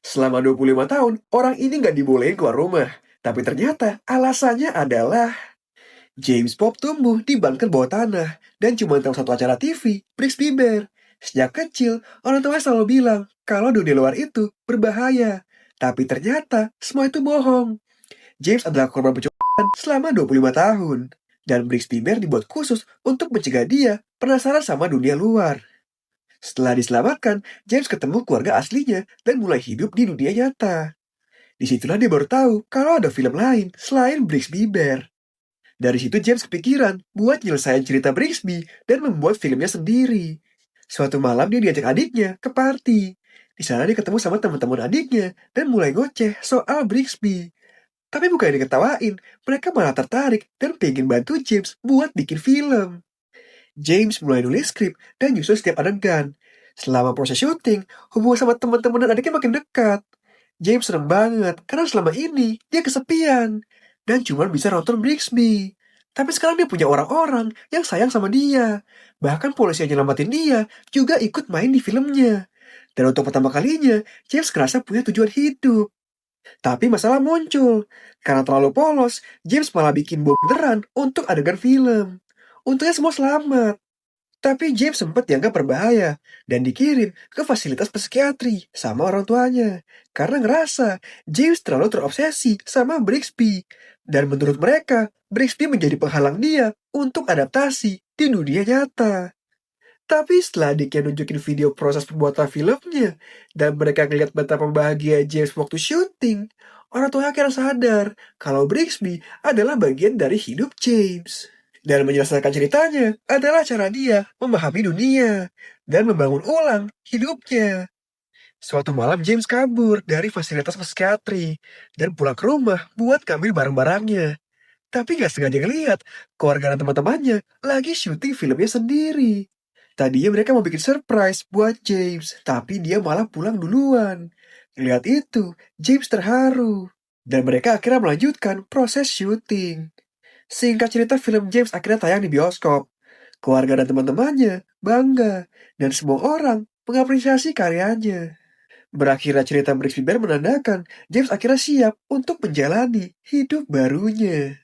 Selama 25 tahun, orang ini nggak dibolehin keluar rumah. Tapi ternyata alasannya adalah James Pop tumbuh di bunker bawah tanah dan cuma tahu satu acara TV, Brixby Bear. Sejak kecil, orang tua selalu bilang kalau dunia luar itu berbahaya. Tapi ternyata semua itu bohong. James adalah korban penculikan selama 25 tahun. Dan Brixby Bear dibuat khusus untuk mencegah dia penasaran sama dunia luar. Setelah diselamatkan, James ketemu keluarga aslinya dan mulai hidup di dunia nyata. Disitulah dia baru tahu kalau ada film lain selain Brixby Bear. Dari situ James kepikiran buat nyelesain cerita Brixby dan membuat filmnya sendiri. Suatu malam dia diajak adiknya ke party. Di sana dia ketemu sama teman-teman adiknya dan mulai ngoceh soal Brixby. Tapi bukan diketawain, mereka malah tertarik dan pengen bantu James buat bikin film. James mulai nulis skrip dan nyusun setiap adegan. Selama proses syuting, hubungan sama teman-teman dan adiknya makin dekat. James seneng banget karena selama ini dia kesepian dan cuma bisa nonton Brixby. Tapi sekarang dia punya orang-orang yang sayang sama dia. Bahkan polisi yang nyelamatin dia juga ikut main di filmnya. Dan untuk pertama kalinya, James kerasa punya tujuan hidup. Tapi masalah muncul. Karena terlalu polos, James malah bikin bom beneran untuk adegan film. Untungnya semua selamat. Tapi James sempat dianggap berbahaya dan dikirim ke fasilitas psikiatri sama orang tuanya. Karena ngerasa James terlalu terobsesi sama Brixby. Dan menurut mereka, Brixby menjadi penghalang dia untuk adaptasi di dunia nyata. Tapi setelah adiknya nunjukin video proses pembuatan filmnya, dan mereka ngeliat betapa bahagia James waktu syuting, orang tua akhirnya sadar kalau Brixby adalah bagian dari hidup James. Dan menyelesaikan ceritanya adalah cara dia memahami dunia dan membangun ulang hidupnya. Suatu malam James kabur dari fasilitas psikiatri dan pulang ke rumah buat ngambil barang-barangnya. Tapi gak sengaja ngeliat keluarga dan teman-temannya lagi syuting filmnya sendiri. Tadinya mereka mau bikin surprise buat James, tapi dia malah pulang duluan. Lihat itu, James terharu. Dan mereka akhirnya melanjutkan proses syuting. Singkat cerita, film James akhirnya tayang di bioskop. Keluarga dan teman-temannya bangga, dan semua orang mengapresiasi karyanya. Berakhirnya cerita Brixby Bear menandakan James akhirnya siap untuk menjalani hidup barunya.